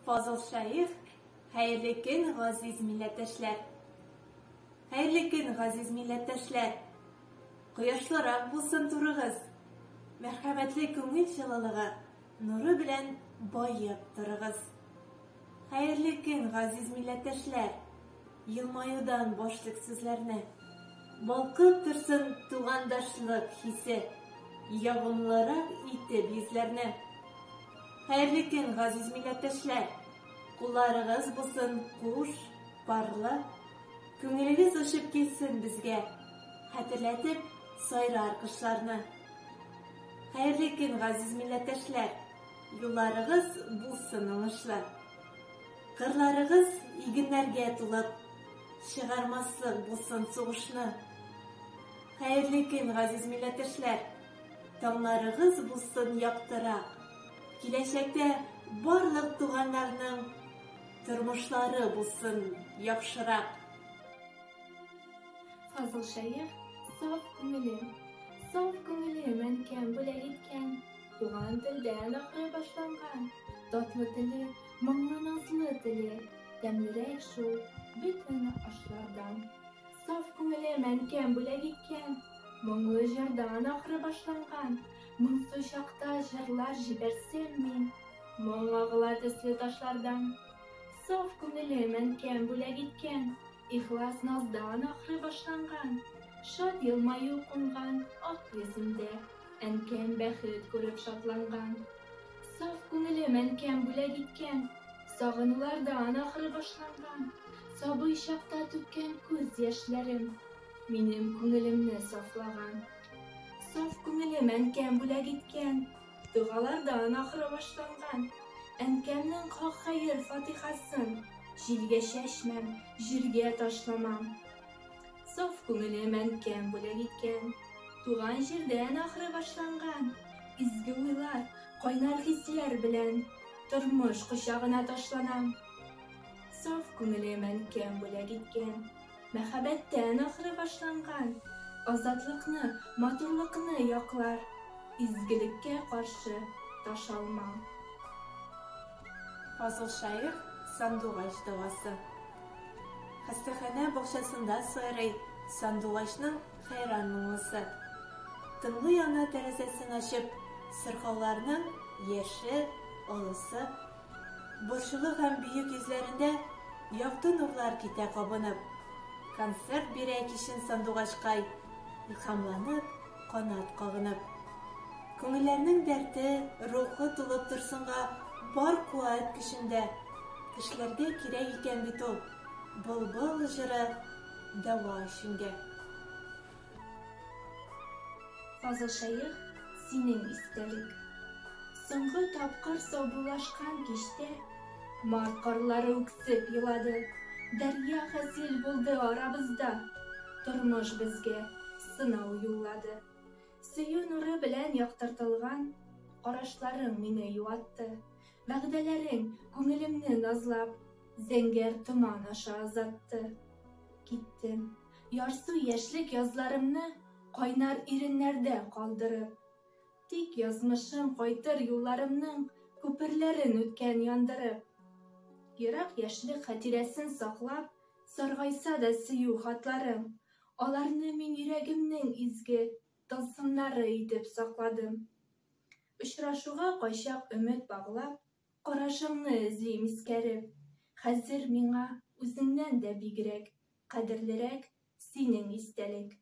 Fazıl Şair, hayırlı gün gaziz milleteşler. Hayırlı gün gaziz milleteşler. Koyaşlara bulsun turuguz. Merhametli köngül жылылыгы, nuru bilen bayıp turuguz. Hayırlı gün gaziz milleteşler. Yılmayudan boşluk sizlerine. Balkıp tursun tuğandaşlık hisi. Yağımlarak iti bizlerine. Hayırlı gün gaziz milleteşler. Kullarınız bulsun kuş, parlı. Köngülünüz ışıp gelsin bizge. Hatırlatıp sayrar kışlarını. Hayırlı gün gaziz milleteşler. Yollarınız bulsun ılışlı. Kırlarınız iginlerge tulup. Çıgarmaslık bulsun soğuşunu. Hayırlı gün gaziz milleteşler. Tamlarınız bulsun yaptırak. Gelecekte barlık tuğanlarının turmuşları bulsun yakşırak. Fazıl Şair, saf köngülüm. Saf köngülüm enken bule gitken. Tuğan dilden ahır başlangan. Tatlı dili, mınglı nazlı dili. Demlirek şu bütün aşlardan. Saf köngülüm enken bule gitken. Mınglı jırdan ahır başlangan. Mıngsı şakta jırlar jibersem min. Mıng ağılar ıslı taşlardan. Saf köngülüm enken bule gitken. İhlas nazdan ahırı başlangan. Şad yılmayı okungan ak yüzünde. Enken bexit görüp şatlangan. Saf köngülüm enken bule gitken. Sağınılardan ahırı başlangan. Sabı şakta tükken göz yaşlarım. Minim köngülümni saflagan. Saf köngülüm enken bule gitken. Dağalardan ahırı başlangan. Enkemnin kak hayır fatihasın. Jilge şeşmem, jirge taşlamam. Saf köngülüm enken bule gitken. Tuğan jirden ahırı başlangan. İzgi uylar, koynar hisler bilen. Turmuş kuşağına taşlanam. Saf köngülüm enken bule gitken. Mehabetten ahırı başlangan. Azatlıkны, maturlukны yaklar. İzgilikke karşı taş almam. Fazıl Şair, Sandugaç davası. Hastahane bohçasında saray Sandugaç'nın hayran mumlusu. Tımlı yana terazesini açıp, sırxallarının yeşi, ılısı. Burçulu hem büyük yüzlerinde yaktı nurlar kite kabınıp. Konser birey kişin Sandugaç'kay, ilhamlanıp, kanat kağınıp. Köngüllerinin derdi, ruhu tulup tursunga, бар куәт көчендә. Кешеләргә кирәк икән бит ул. Былбыл җыры дәва өченгә. Fazıl Şair, senin istelik. Соңгы тапкыр саубулашкан кичтә, мар карлары үксеп елады. Дәрья хәзил булды арабызда. Тормыш безгә сынау юллады. Сөю нуры белән яктыртылган, карашларың мине юатты. Вәгъдәләрең күңелемне назлап, зәңгәр томан аша азатты. Киттем, ярсу яшьлек язларымны кайнар иреннәрдә калдырып. Тик язмышым кайтыр юлларымның күперләрен үткән яндырып. Ерак яшьлек хатирәсен саклап, саргайса да сөю хатларым. Аларны мин йөрәгемнең изге тылсымнары итеп сакладым. Очрашуга кайчак өмет баглап, карашыңны эзлим искәреп. Хәзер миңа үзеңнән дә бигрәк, кадерлерәк синең истәлек.